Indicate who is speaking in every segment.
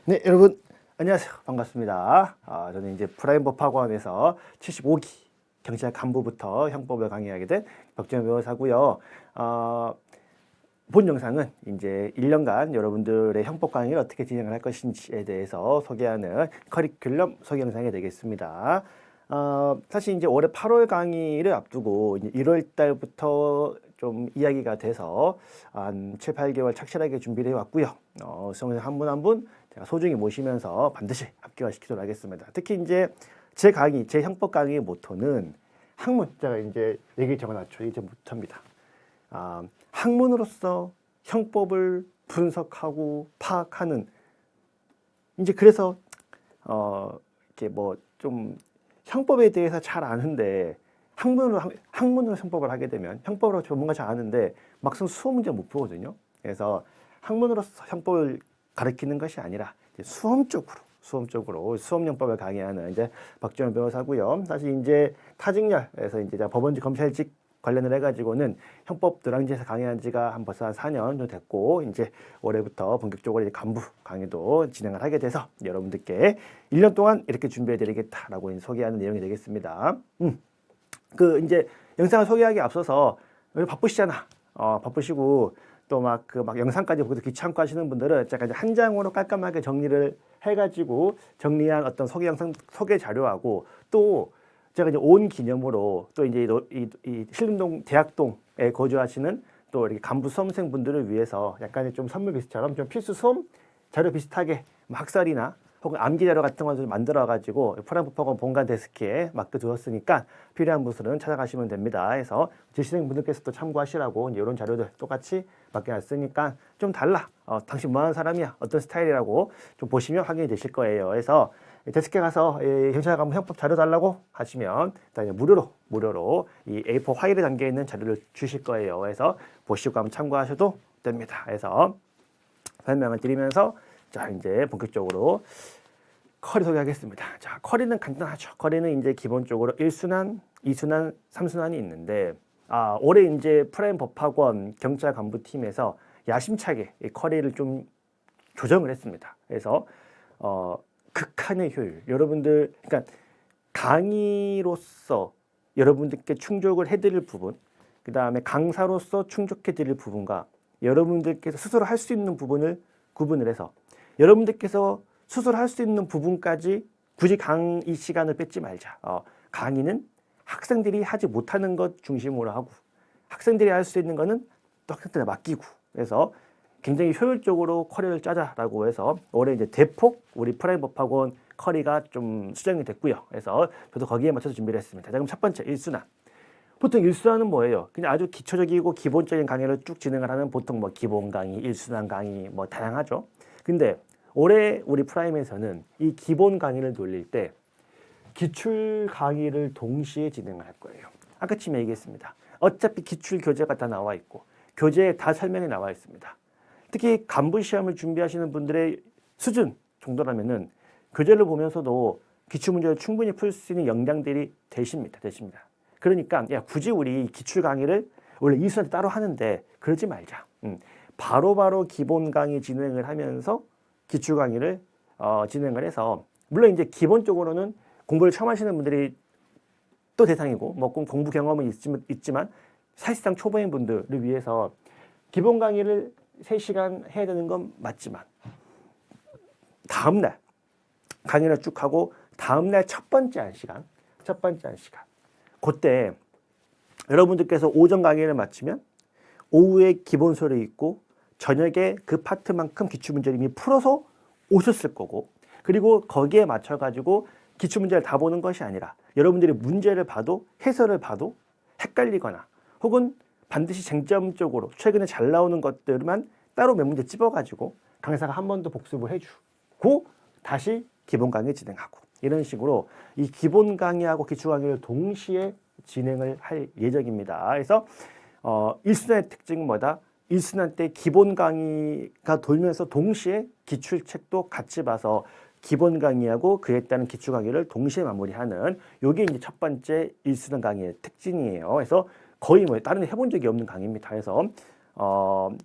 Speaker 1: 네, 여러분 안녕하세요. 반갑습니다. 저는 이제 프라임법학원에서 75기 경찰 간부부터 형법을 강의하게 된 박지원 변호사고요. 본 영상은 이제 1년간 여러분들의 형법 강의를 어떻게 진행을 할 것인지에 대해서 소개하는 커리큘럼 소개 영상이 되겠습니다. 사실 이제 올해 8월 강의를 앞두고 이제 1월 달부터 좀 이야기가 돼서 한 7, 8개월 착실하게 준비를 해왔고요. 수험생 한 분 한 분 제가 소중히 모시면서 반드시 합격시키도록 하겠습니다. 특히 이제 제 강의, 제 형법 강의의 모토는 학문, 제가 이제 얘기 적어놨죠. 이제 모토입니다. 학문으로서 형법을 분석하고 파악하는, 이제 그래서 이렇게 뭐 좀 형법에 대해서 잘 아는데 학문으로 형법을 하게 되면 형법으로 전문가 잘 아는데 막상 수험 문제 못 풀거든요. 그래서 학문으로서 형법을 가르치는 것이 아니라 이제 수험용법을 강의하는 이제 박지원 변호사고요. 사실 이제 타직렬에서 이제 법원직 검찰직 관련을 해가지고는 형법 노량진에서 강의한 지가 벌써 한 4년 정도 됐고, 이제 올해부터 본격적으로 이제 간부 강의도 진행을 하게 돼서 여러분들께 1년 동안 이렇게 준비해드리겠다라고 소개하는 내용이 되겠습니다. 이제 영상을 소개하기 앞서서 바쁘시잖아. 바쁘시고 또 막 영상까지 보기도 귀찮고 하시는 분들은 제가 이제 한 장으로 깔끔하게 정리를 해가지고 정리한 어떤 소개 영상, 소개 자료하고 또 제가 이제 온 기념으로 또 이제 이 신림동 대학동에 거주하시는 또 이렇게 간부 수험생 분들을 위해서 약간의 좀 선물 비슷처럼 좀 필수 수험 자료 비슷하게 학설이나 혹은 암기 자료 같은 것을 만들어가지고 프라임법학원 본관 데스크에 맡겨두었으니까 필요한 분들은 찾아가시면 됩니다. 해서 지시생분들께서도 참고하시라고 이런 자료들 똑같이 맡겨놨으니까 좀 달라. 당신 뭐하는 사람이야? 어떤 스타일이라고 좀 보시면 확인이 되실 거예요. 그래서 데스크에 가서 경찰 간부 형법 자료 달라고 하시면 일단 무료로 이 A4 파일에 담겨 있는 자료를 주실 거예요. 그래서 보시고 한번 참고하셔도 됩니다. 그래서 설명을 드리면서 자, 이제 본격적으로 커리 소개하겠습니다. 자, 커리는 간단하죠. 커리는 이제 기본적으로 1순환, 2순환, 3순환이 있는데, 올해 이제 프라임 법학원 경찰 간부팀에서 야심차게 이 커리를 좀 조정을 했습니다. 그래서, 극한의 효율. 여러분들, 그러니까 강의로서 여러분들께 충족을 해드릴 부분, 그 다음에 강사로서 충족해드릴 부분과 여러분들께서 스스로 할 수 있는 부분을 구분을 해서 여러분들께서 스스로 할 수 있는 부분까지 굳이 강의 시간을 뺏지 말자. 강의는 학생들이 하지 못하는 것 중심으로 하고 학생들이 할 수 있는 거는 또 학생들한테 맡기고, 그래서 굉장히 효율적으로 커리를 짜자라고 해서 올해 이제 대폭 우리 프라임 법학원 커리가 좀 수정이 됐고요. 그래서 저도 거기에 맞춰서 준비를 했습니다. 자, 그럼 첫 번째 1순환. 보통 1순환은 뭐예요? 그냥 아주 기초적이고 기본적인 강의를 쭉 진행을 하는 보통 뭐 기본 강의, 1순환 강의 뭐 다양하죠. 근데 올해 우리 프라임에서는 이 기본 강의를 돌릴 때 기출 강의를 동시에 진행을 할 거예요. 아까 처음에 얘기했습니다. 어차피 기출 교재가 다 나와 있고 교재에 다 설명이 나와 있습니다. 특히 간부 시험을 준비하시는 분들의 수준 정도라면은 교재를 보면서도 기출 문제를 충분히 풀 수 있는 역량들이 되십니다. 그러니까 굳이 우리 기출 강의를 원래 2순환 따로 하는데 그러지 말자. 바로바로 기본 강의 진행을 하면서 기출 강의를 진행을 해서, 물론 이제 기본적으로는 공부를 처음 하시는 분들이 또 대상이고 뭐 공부 경험은 있지만 사실상 초보인 분들을 위해서 기본 강의를 3시간 해야 되는 건 맞지만 다음날 강의를 쭉 하고 다음날 첫 번째 한 시간 그때 여러분들께서 오전 강의를 마치면 오후에 기본서를 읽고 저녁에 그 파트만큼 기출문제를 이미 풀어서 오셨을 거고, 그리고 거기에 맞춰가지고 기출문제를 다 보는 것이 아니라 여러분들이 문제를 봐도 해설을 봐도 헷갈리거나 혹은 반드시 쟁점적으로 최근에 잘 나오는 것들만 따로 몇 문제 찝어가지고 강사가 한 번 더 복습을 해주고 다시 기본 강의 진행하고, 이런 식으로 이 기본 강의하고 기출 강의를 동시에 진행을 할 예정입니다. 그래서 1순환의 특징은 뭐다? 1순환 때 기본 강의가 돌면서 동시에 기출책도 같이 봐서 기본 강의하고 그에 따른 기출 강의를 동시에 마무리하는, 이게 이제 첫 번째 1순환 강의의 특징이에요. 그래서 거의 뭐 다른 데 해본 적이 없는 강의입니다. 그래서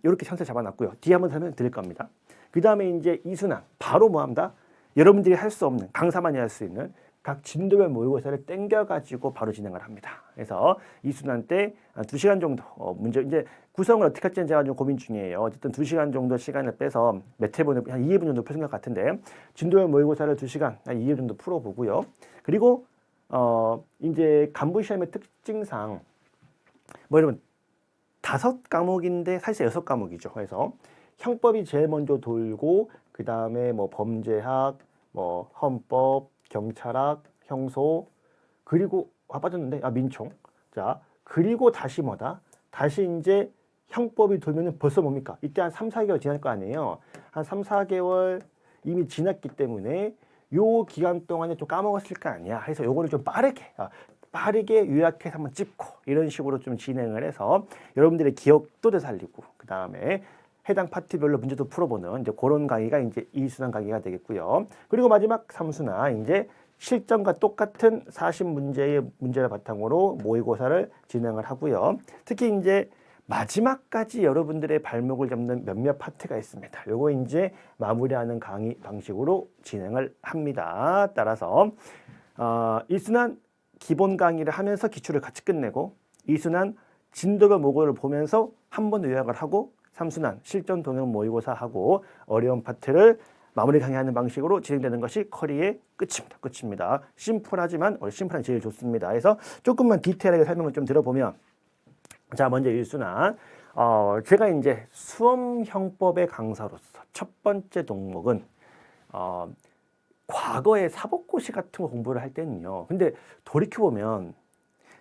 Speaker 1: 이렇게 형태 잡아놨고요. 뒤에 한번 설명 드릴 겁니다. 그 다음에 이제 이순환 바로 뭐합니다. 여러분들이 할 수 없는 강사만이 할 수 있는 각 진도별 모의고사를 땡겨가지고 바로 진행을 합니다. 그래서 이순환 때 2시간 정도 문제 이제 구성을 어떻게 할지는 제가 좀 고민 중이에요. 어쨌든 2시간 정도 시간을 빼서 몇 회분을 한 2회분 정도 푸는 것 같은데 진도별 모의고사를 2시간 한 2회 정도 풀어보고요. 그리고 이제 간부 시험의 특징상 뭐 여러분 5과목인데 사실 6과목이죠. 그래서 형법이 제일 먼저 돌고 그 다음에 뭐 범죄학, 뭐 헌법, 경찰학, 형소, 그리고 빠졌는데 민총. 자 그리고 다시 뭐다? 다시 이제 형법이 돌면은 벌써 뭡니까? 이때 한 3, 4개월 지날 거 아니에요. 한 3, 4개월 이미 지났기 때문에 요 기간 동안에 좀 까먹었을 거 아니야. 그래서 요거를 좀 빠르게 요약해서 한번 찝고 이런 식으로 좀 진행을 해서 여러분들의 기억도 되살리고 그 다음에 해당 파트별로 문제도 풀어보는 이제 그런 강의가 이제 이순환 강의가 되겠고요. 그리고 마지막 3수나 이제 실전과 똑같은 40문제의 문제를 바탕으로 모의고사를 진행을 하고요. 특히 이제 마지막까지 여러분들의 발목을 잡는 몇몇 파트가 있습니다. 요거 이제 마무리하는 강의 방식으로 진행을 합니다. 따라서 이순환 기본 강의를 하면서 기출을 같이 끝내고 이순환 진도별 모의고사를 보면서 한 번 요약을 하고 삼순환 실전 동영 모의고사 하고 어려운 파트를 마무리 강의하는 방식으로 진행되는 것이 커리의 끝입니다. 심플하지만 심플한 제일 좋습니다. 그래서 조금만 디테일하게 설명을 좀 들어보면 자 먼저 일순환 제가 이제 수험형법의 강사로서 첫 번째 동목은 과거에 사법고시 같은 거 공부를 할 때는요. 근데 돌이켜보면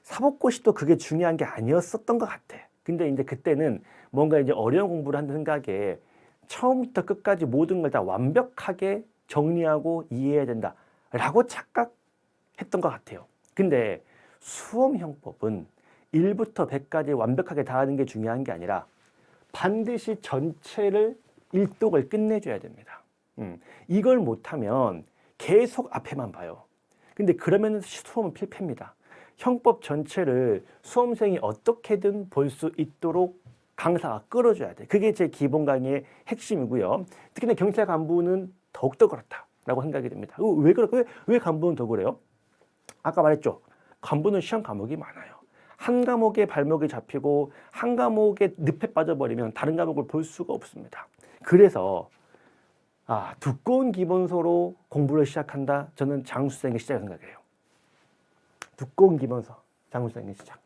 Speaker 1: 사법고시도 그게 중요한 게 아니었었던 것 같아. 근데 이제 그때는 뭔가 이제 어려운 공부를 한다는 생각에 처음부터 끝까지 모든 걸 다 완벽하게 정리하고 이해해야 된다라고 착각했던 것 같아요. 근데 수험형법은 1부터 100까지 완벽하게 다 하는 게 중요한 게 아니라 반드시 전체를 일독을 끝내줘야 됩니다. 이걸 못하면 계속 앞에만 봐요. 근데 그러면 수험은 필패입니다. 형법 전체를 수험생이 어떻게든 볼 수 있도록 강사가 끌어줘야 돼. 그게 제 기본 강의의 핵심이고요. 특히나 경찰 간부는 더욱더 그렇다라고 생각이 됩니다. 왜 그럴까요? 왜 간부는 더 그래요? 아까 말했죠. 간부는 시험 과목이 많아요. 한 과목에 발목이 잡히고 한 과목에 늪에 빠져버리면 다른 과목을 볼 수가 없습니다. 그래서 두꺼운 기본서로 공부를 시작한다. 저는 장수생의 시작을 생각해요. 두꺼운 기본서, 장수생의 시작.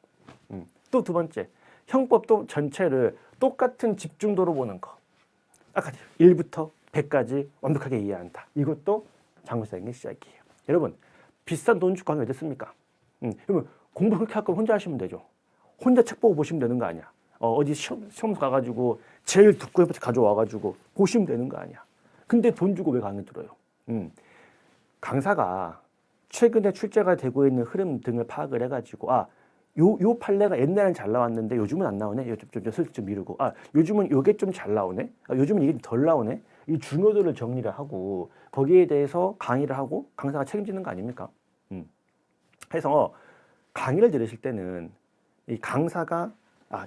Speaker 1: 또 두 번째, 형법도 전체를 똑같은 집중도로 보는 거. 아까 1부터 100까지 완벽하게 이해한다. 이것도 장수생의 시작이에요. 여러분, 비싼 돈 주고 하면 어땠습니까? 여러분, 공부 그렇게 할 거면 혼자 하시면 되죠. 혼자 책 보고 보시면 되는 거 아니야. 어디 시험 가가지고 제일 두꺼운 거 가져와가지고 보시면 되는 거 아니야. 근데 돈 주고 왜 강의 들어요? 강사가 최근에 출제가 되고 있는 흐름 등을 파악을 해가지고 요 판례가 옛날엔 잘 나왔는데 요즘은 안 나오네. 슬쩍 좀 미루고 요즘은 요게 좀 잘 나오네. 요즘은 이게 덜 나오네. 이 중요도를 정리를 하고 거기에 대해서 강의를 하고 강사가 책임지는 거 아닙니까? 그래서 강의를 들으실 때는 이 강사가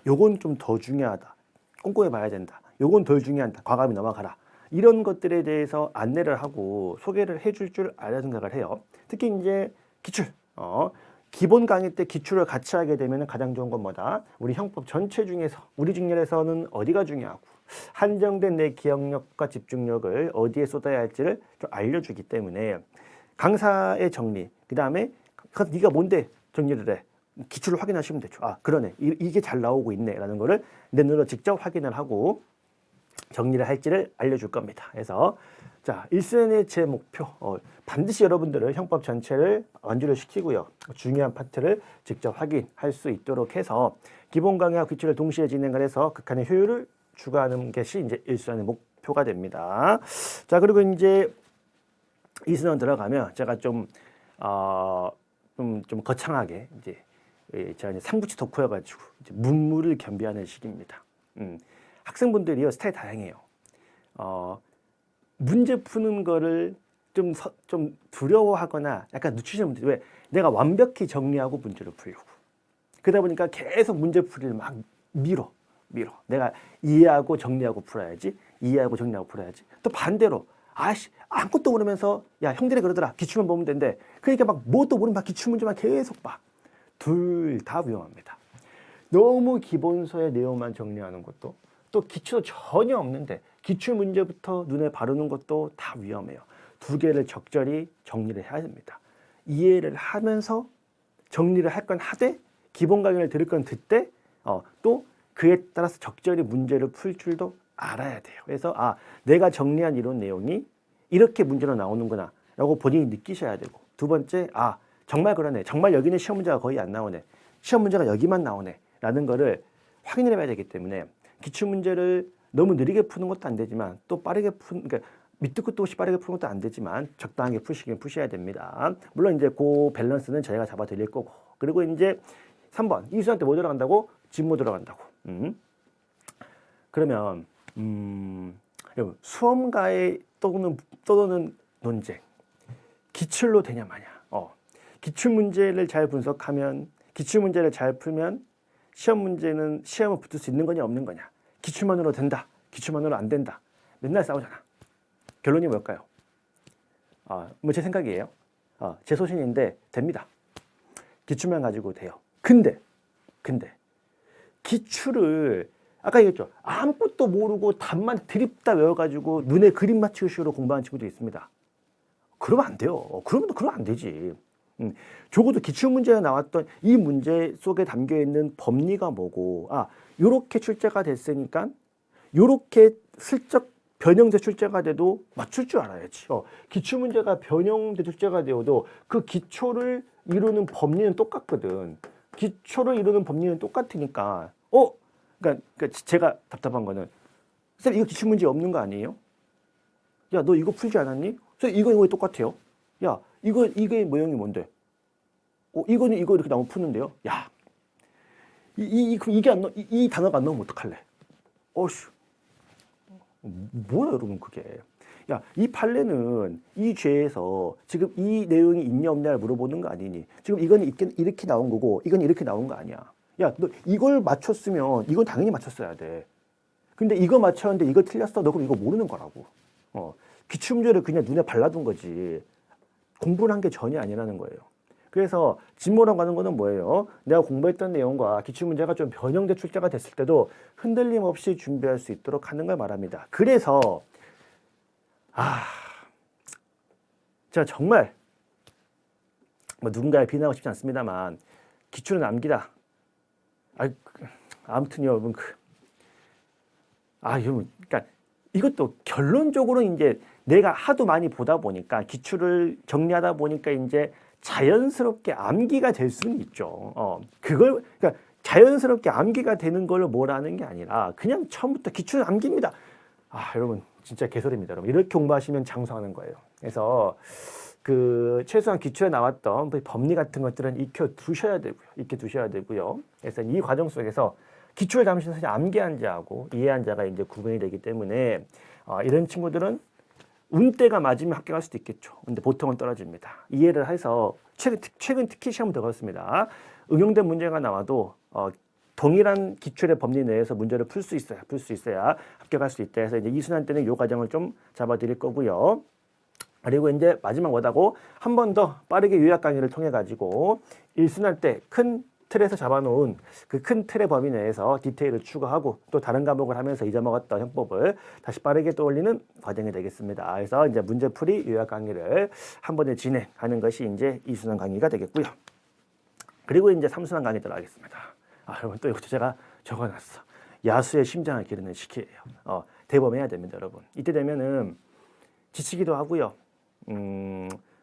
Speaker 1: 요건 좀 더 중요하다. 꼼꼼히 봐야 된다. 요건 덜 중요하다. 과감히 넘어가라. 이런 것들에 대해서 안내를 하고 소개를 해줄 줄 알아야 생각을 해요. 특히 이제 기출, 기본 강의 때 기출을 같이 하게 되면 가장 좋은 건 뭐다? 우리 형법 전체 중에서 우리 직렬에서는 어디가 중요하고 한정된 내 기억력과 집중력을 어디에 쏟아야 할지를 좀 알려주기 때문에 강사의 정리, 그 다음에 네가 뭔데 정리를 해? 기출을 확인하시면 되죠. 그러네. 이게 잘 나오고 있네. 라는 거를 내 눈으로 직접 확인을 하고 정리를 할지를 알려줄 겁니다. 그래서 자, 1순위의 제 목표, 반드시 여러분들은 형법 전체를 완주를 시키고요. 중요한 파트를 직접 확인할 수 있도록 해서 기본 강의와 기출을 동시에 진행을 해서 극한의 효율을 추구하는 것이 이제 1순위의 목표가 됩니다. 자, 그리고 이제 2순위 들어가면 제가 좀 거창하게 제가 이제 삼국지 덕후여가지고 이제 문무를 겸비하는 시기입니다. 학생분들이요 스타일 다양해요. 문제 푸는 거를 좀 두려워하거나 약간 늦추시는 분들이 왜 내가 완벽히 정리하고 문제를 풀려고 그러다 보니까 계속 문제 풀이를 막 밀어 내가 이해하고 정리하고 풀어야지 이해하고 정리하고 풀어야지. 또 반대로 아씨 아무것도 모르면서 야 형들이 그러더라 기출만 보면 된대. 그러니까 막 뭣도 모르면 막 기출 문제만 계속 봐. 둘 다 위험합니다. 너무 기본서의 내용만 정리하는 것도 또 기출도 전혀 없는데 기출 문제부터 눈에 바르는 것도 다 위험해요. 두 개를 적절히 정리를 해야 됩니다. 이해를 하면서 정리를 할 건 하되 기본 강의를 들을 건 듣되 또 그에 따라서 적절히 문제를 풀 줄도 알아야 돼요. 그래서 내가 정리한 이론 내용이 이렇게 문제로 나오는구나 라고 본인이 느끼셔야 되고, 두 번째 정말 그러네, 정말 여기는 시험 문제가 거의 안 나오네, 시험 문제가 여기만 나오네 라는 거를 확인을 해봐야 되기 때문에 기출 문제를 너무 느리게 푸는 것도 안 되지만 또 빠르게 그러니까 밑도 끝도 없이 빠르게 푸는 것도 안 되지만 적당하게 푸시긴 푸셔야 됩니다. 물론 이제 그 밸런스는 저희가 잡아 드릴 거고. 그리고 이제 3번 이수한테 뭐 들어간다고? 진모 들어간다고. 그러면 여러분 수험가에 떠도는 논쟁 기출로 되냐 마냐. 기출 문제를 잘 분석하면, 기출 문제를 잘 풀면 시험 문제는 시험을 붙을 수 있는 거냐 없는 거냐. 기출만으로 된다, 기출만으로 안 된다. 맨날 싸우잖아. 결론이 뭘까요? 뭐 제 생각이에요. 제 소신인데 됩니다. 기출만 가지고 돼요. 근데 기출을 아까 얘기했죠. 아무것도 모르고 답만 드립다 외워가지고 눈에 그림 맞추기 식으로 공부하는 친구도 있습니다. 그러면 안 돼요. 그러면 안 되지. 적어도 기출 문제에 나왔던 이 문제 속에 담겨 있는 법리가 뭐고, 요렇게 출제가 됐으니까 요렇게 슬쩍 변형돼 출제가 돼도 맞출 줄 알아야지. 기출 문제가 변형돼 출제가 되어도 그 기초를 이루는 법리는 똑같거든. 기초를 이루는 법리는 똑같으니까. 그러니까 제가 답답한 거는, 쌤 이거 기출 문제 없는 거 아니에요? 야 너 이거 풀지 않았니? 쌤 이거 왜 똑같아요? 야 이게 모형이 뭔데? 이거는 이거 이렇게 나오면 푸는데요. 야 이게 안 이 단어가 안 나오면 어떡할래? 어휴. 뭐야 여러분 그게. 야 이 판례는 이 죄에서 지금 이 내용이 있냐 없냐를 물어보는 거 아니니? 지금 이건 이렇게 나온 거고 이건 이렇게 나온 거 아니야. 야 너 이걸 맞췄으면 이건 당연히 맞췄어야 돼. 근데 이거 맞췄는데 이거 틀렸어. 너 그럼 이거 모르는 거라고. 기출문제를 그냥 눈에 발라둔 거지 공부를 한 게 전혀 아니라는 거예요. 그래서 진모라고 하는 거는 뭐예요? 내가 공부했던 내용과 기출문제가 좀 변형돼 출제가 됐을 때도 흔들림 없이 준비할 수 있도록 하는 걸 말합니다. 그래서 제가 정말 뭐 누군가를 비난하고 싶지 않습니다만 기출은 암기다. 아무튼요 여러분 여러분 그러니까 이것도 결론적으로 이제 내가 하도 많이 보다 보니까 기출을 정리하다 보니까 이제 자연스럽게 암기가 될 수는 있죠. 그러니까 자연스럽게 암기가 되는 걸 뭐라는 게 아니라 그냥 처음부터 기출은 암기입니다. 여러분 진짜 개소리입니다. 여러분 이렇게 공부하시면 장수하는 거예요. 그래서 최소한 기출에 나왔던 법리 같은 것들은 익혀 두셔야 되고요. 그래서 이 과정 속에서 기출을 잠시 사실 암기한 자하고 이해한 자가 이제 구분이 되기 때문에 이런 친구들은 운때가 맞으면 합격할 수도 있겠죠. 근데 보통은 떨어집니다. 이해를 해서 최근 특히 시험 더 그렇습니다. 응용된 문제가 나와도 동일한 기출의 법리 내에서 문제를 풀 수 있어야 합격할 수 있다. 해서 이제 이순환 때는 이 과정을 좀 잡아드릴 거고요. 그리고 이제 마지막 뭐다고 한 번 더 빠르게 요약 강의를 통해 가지고 1순환 때 큰 틀에서 잡아놓은 그 큰 틀의 범위 내에서 디테일을 추가하고 또 다른 과목을 하면서 잊어먹었던 형법을 다시 빠르게 떠올리는 과정이 되겠습니다. 그래서 이제 문제풀이 요약 강의를 한 번에 진행하는 것이 이제 2순환 강의가 되겠고요. 그리고 이제 3순환 강의 들어가겠습니다. 여러분 또 이것도 제가 적어놨어. 야수의 심장을 기르는 시기예요. 대범해야 됩니다, 여러분. 이때 되면은 지치기도 하고요.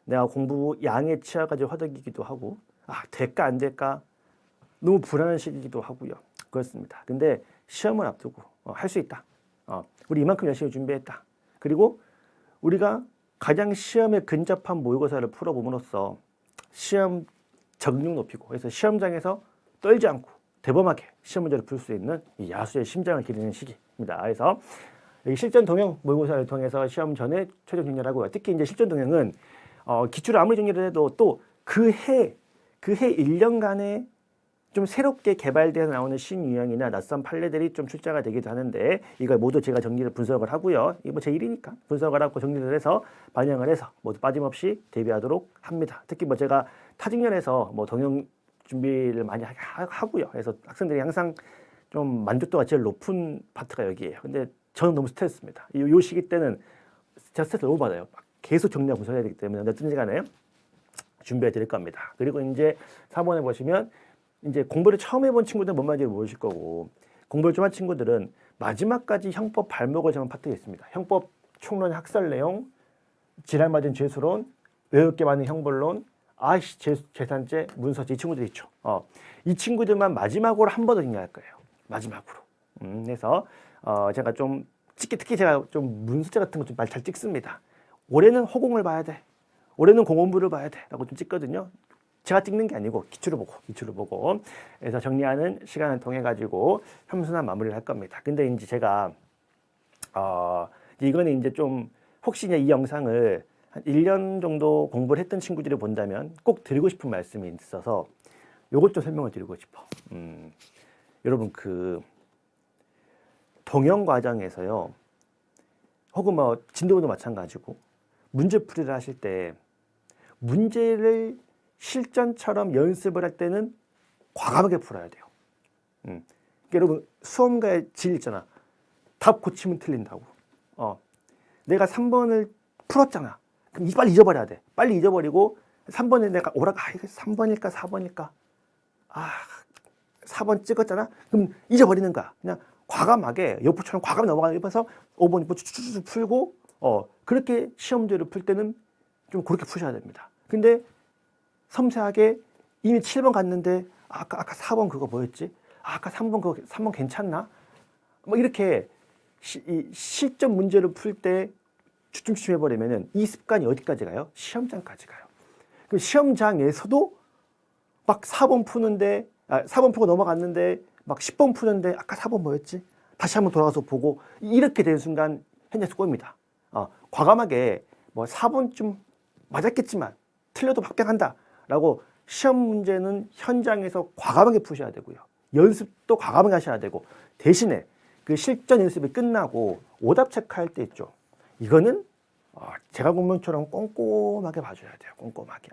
Speaker 1: 내가 공부 양에 치여가지고 허덕이기도 하고, 될까 안 될까 너무 불안한 시기이기도 하고요. 그렇습니다. 근데 시험을 앞두고 할 수 있다. 우리 이만큼 열심히 준비했다. 그리고 우리가 가장 시험에 근접한 모의고사를 풀어봄으로써 시험 적응력 높이고, 그래서 시험장에서 떨지 않고 대범하게 시험 문제를 풀 수 있는 이 야수의 심장을 기르는 시기입니다. 그래서 이 실전 동형 모의고사를 통해서 시험 전에 최종 정리하고요. 특히 이제 실전 동형은 기출을 아무리 정리를 해도 또 그 해 1년간의 좀 새롭게 개발되어 나오는 신유형이나 낯선 판례들이 좀 출제가 되기도 하는데 이걸 모두 제가 정리를 분석을 하고요. 이거 뭐 제 일이니까 분석을 하고 정리를 해서 반영을 해서 모두 빠짐없이 대비하도록 합니다. 특히 뭐 제가 타직년에서 뭐 동영 준비를 많이 하고요. 그래서 학생들이 항상 좀 만족도가 제일 높은 파트가 여기예요. 근데 저는 너무 스트레스입니다. 요 시기 때는 제가 스트레스 너무 받아요. 계속 정리하고 분석해야 되기 때문에 어떤지 간에 준비해 드릴 겁니다. 그리고 이제 4번에 보시면 이제 공부를 처음 해본 친구들은 뭔 말인지 모르실 거고 공부를 좀 한 친구들은 마지막까지 형법 발목을 잡은 파트가 있습니다. 형법 총론 학설 내용, 지랄 맞은 죄수론, 외울 게 많은 형벌론, 아이씨 재산죄, 문서죄 이 친구들 있죠. 이 친구들만 마지막으로 한 번 더 정리할 거예요. 마지막으로. 그래서 제가 좀 특히 제가 좀 문서죄 같은 거 좀 말 잘 찍습니다. 올해는 허공을 봐야 돼. 올해는 공원부를 봐야 돼. 라고 좀 찍거든요. 제가 찍는 게 아니고 기출을 보고 그래서 정리하는 시간을 통해 가지고 혐순한 마무리를 할 겁니다. 근데 이제 제가 이거는 이제 좀 혹시 이제 이 영상을 한 1년 정도 공부를 했던 친구들이 본다면 꼭 드리고 싶은 말씀이 있어서 요것 좀 설명을 드리고 싶어. 여러분 그 동영 과정에서요. 혹은 뭐 진도도 마찬가지고 문제풀이를 하실 때 문제를 실전처럼 연습을 할 때는 과감하게 풀어야 돼요. 그러니까 여러분 수험가의 질 있잖아. 답 고치면 틀린다고. 내가 3번을 풀었잖아. 그럼 빨리 잊어버려야 돼. 빨리 잊어버리고 3번에 내가 이거 3번일까 4번일까? 4번 찍었잖아. 그럼 잊어버리는 거야. 그냥 과감하게 여포처럼 과감히 넘어가는 거에서 5번 쭉쭉쭉 풀고 그렇게 시험지를 풀 때는 좀 그렇게 푸셔야 됩니다. 근데 섬세하게 이미 7번 갔는데 아까 4번 그거 뭐였지? 아까 3번 괜찮나? 뭐 이렇게 실전 문제를 풀 때 주춤주춤 해버리면은 이 습관이 어디까지 가요? 시험장까지 가요. 그 시험장에서도 막 4번 푸는데 4번 푸고 넘어갔는데 막 10번 푸는데 아까 4번 뭐였지? 다시 한번 돌아가서 보고 이렇게 되는 순간 현장에서 꼬입니다. 과감하게 뭐 4번쯤 맞았겠지만 틀려도 합격한다 라고 시험 문제는 현장에서 과감하게 푸셔야 되고요. 연습도 과감하게 하셔야 되고 대신에 그 실전 연습이 끝나고 오답 체크할 때 있죠. 이거는 제가 공무원처럼 꼼꼼하게 봐줘야 돼요. 꼼꼼하게.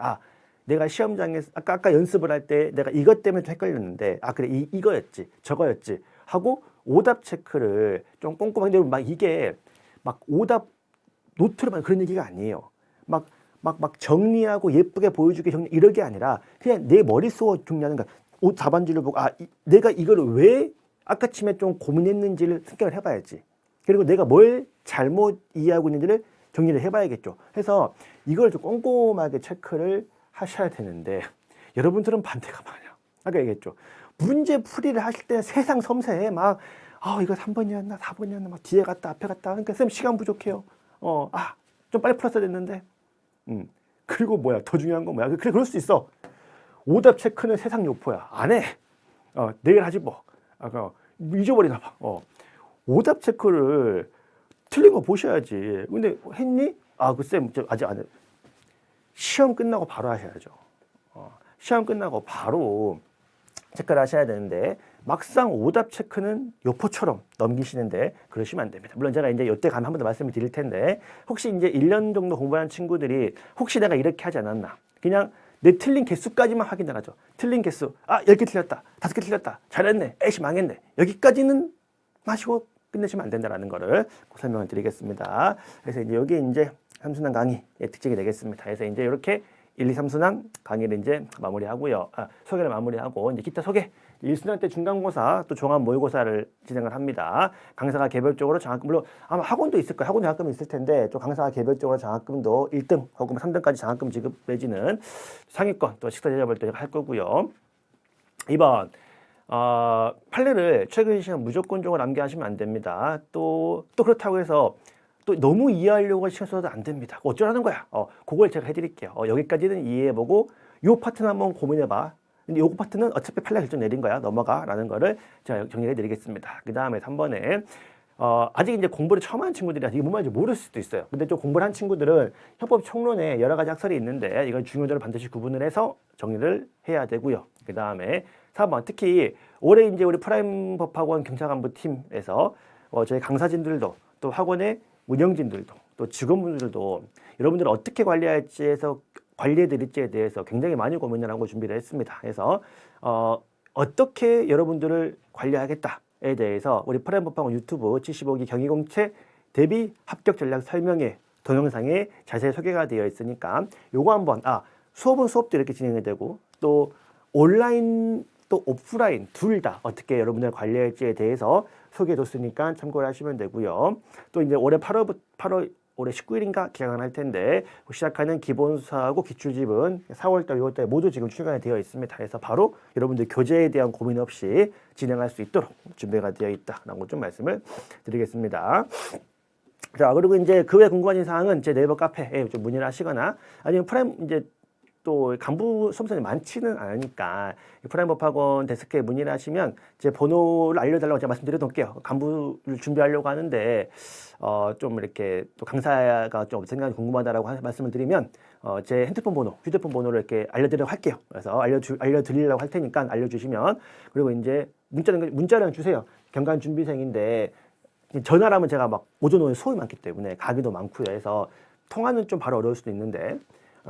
Speaker 1: 내가 시험장에서 아까 연습을 할 때 내가 이것 때문에 좀 헷갈렸는데 그래 이거였지 저거였지 하고 오답 체크를 좀 꼼꼼하게 막 이게 막 오답 노트로만 그런 얘기가 아니에요. 막 정리하고 예쁘게 보여주기 이런 게 아니라 그냥 내 머릿속으로 정리하는 거야. 답안지를 보고 내가 이거를 왜 아까쯤에 좀 고민했는지를 생각을 해봐야지. 그리고 내가 뭘 잘못 이해하고 있는지를 정리를 해봐야겠죠. 해서 이걸 좀 꼼꼼하게 체크를 하셔야 되는데 여러분들은 반대가 많아요. 아까 얘기했죠. 문제 풀이를 하실 때 세상 섬세해. 이거 3번이었나 4번이었나 막 뒤에 갔다 앞에 갔다. 그러니까 쌤 시간 부족해요. 좀 빨리 풀었어야 됐는데. 그리고 뭐야 더 중요한 건 뭐야? 그래 그럴 수 있어. 오답 체크는 세상 요포야. 안 해. 내일 하지 뭐. 잊어버리나 봐. 오답 체크를 틀린 거 보셔야지. 근데 했니? 그 쌤 아직 안 해. 시험 끝나고 바로 하셔야죠. 시험 끝나고 바로 체크를 하셔야 되는데 막상 오답 체크는 요포처럼 넘기시는데 그러시면 안 됩니다. 물론 제가 이제 이때 가면 한 번 더 말씀을 드릴 텐데 혹시 이제 1년 정도 공부한 친구들이 혹시 내가 이렇게 하지 않았나? 그냥 내 틀린 개수까지만 확인을 하죠. 틀린 개수. 10개 틀렸다. 5개 틀렸다. 잘했네. 에이씨 망했네. 여기까지는 마시고 끝내시면 안 된다라는 거를 설명을 드리겠습니다. 그래서 이제 여기 이제 삼순환 강의의 특징이 되겠습니다. 그래서 이제 이렇게 1, 2, 3순환 강의를 이제 마무리하고요. 소개를 마무리하고 이제 기타 소개. 1순환 때 중간고사 또 종합 모의고사를 진행을 합니다. 강사가 개별적으로 장학금, 물론 아마 학원도 있을 거예요. 학원 장학금이 있을 텐데 또 강사가 개별적으로 장학금도 1등 혹은 3등까지 장학금 지급 내지는 상위권 또 식사 대접을 또 할 거고요. 2번 판례를 최근 시간 무조건적으로 암기하시면 안 됩니다. 또 그렇다고 해서 또 너무 이해하려고 시간 써도 안 됩니다. 어쩌라는 거야? 그걸 제가 해드릴게요. 여기까지는 이해해보고 요 파트는 한번 고민해봐. 근데 요 파트는 어차피 판례 결정 내린 거야. 넘어가. 라는 거를 제가 정리해 드리겠습니다. 그 다음에 3번에 아직 이제 공부를 처음 한 친구들이 이게 뭔 말인지 모를 수도 있어요. 근데 좀 공부를 한 친구들은 형법 총론에 여러 가지 학설이 있는데 이건 중요도를 반드시 구분을 해서 정리를 해야 되고요. 그 다음에 4번 특히 올해 이제 우리 프라임 법학원 경찰간부 팀에서 저희 강사진들도 또 학원의 운영진들도 또 직원분들도 여러분들을 어떻게 관리할지에서 관리해드릴지에 대해서 굉장히 많이 고민을 하고 준비를 했습니다. 그래서 어떻게 여러분들을 관리하겠다에 대해서 우리 프라임 법학원 유튜브 75기 경희공채 대비 합격 전략 설명회 동영상에 자세히 소개가 되어 있으니까 요거 한번 수업은 수업도 이렇게 진행이 되고 또 온라인 또 오프라인 둘 다 어떻게 여러분들 관리할지에 대해서 소개해 줬으니까 참고를 하시면 되고요. 또 이제 올해 8월 올해 19일인가 개강을 할 텐데 시작하는 기본수사하고 기출집은 4월달, 6월달 모두 지금 출간이 되어 있습니다. 그래서 바로 여러분들 교재에 대한 고민 없이 진행할 수 있도록 준비가 되어 있다라고 좀 말씀을 드리겠습니다. 자, 그리고 이제 그 외 궁금하신 사항은 제 네이버 카페에 좀 문의를 하시거나 아니면 프라임 이제 또 간부 수험생이 많지는 않으니까 프라임 법학원 데스크에 문의를 하시면 제 번호를 알려달라고 제가 말씀드려 놓을게요. 간부를 준비하려고 하는데 좀 이렇게 또 강사가 좀 생각이 궁금하다라고 말씀을 드리면 제 핸드폰 번호, 휴대폰 번호를 이렇게 알려드리려고 할게요. 그래서 알려드리려고 할 테니까 알려주시면 그리고 이제 문자를 주세요. 경관 준비생인데 전화라면 제가 막 오전 오후에 수업이 많기 때문에 가기도 많고요. 해서 통화는 좀 바로 어려울 수도 있는데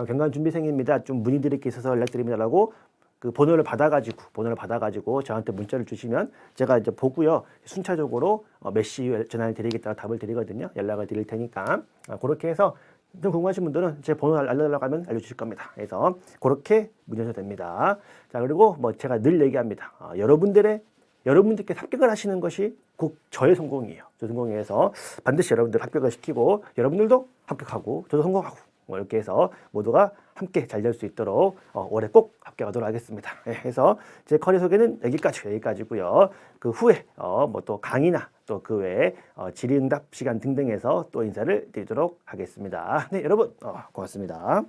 Speaker 1: 경관 준비생입니다. 좀 문의드릴 게 있어서 연락드립니다라고 그 번호를 받아가지고 저한테 문자를 주시면 제가 이제 보고요. 순차적으로 몇 시에 전화를 드리겠다고 답을 드리거든요. 연락을 드릴 테니까 그렇게 해서 좀 궁금하신 분들은 제 번호를 알려달라고 하면 알려주실 겁니다. 그래서 그렇게 문의하셔도 됩니다. 자, 그리고 뭐 제가 늘 얘기합니다. 여러분들께 합격을 하시는 것이 꼭 저의 성공이에요. 저 성공해서 반드시 여러분들 합격을 시키고 여러분들도 합격하고 저도 성공하고 이렇게 해서 모두가 함께 잘 될 수 있도록 올해 꼭 합격하도록 하겠습니다. 그래서 제 커리 소개는 여기까지고요. 그 후에 뭐 또 강의나 또 그 외에 질의응답 시간 등등에서 또 인사를 드리도록 하겠습니다. 네, 여러분 고맙습니다.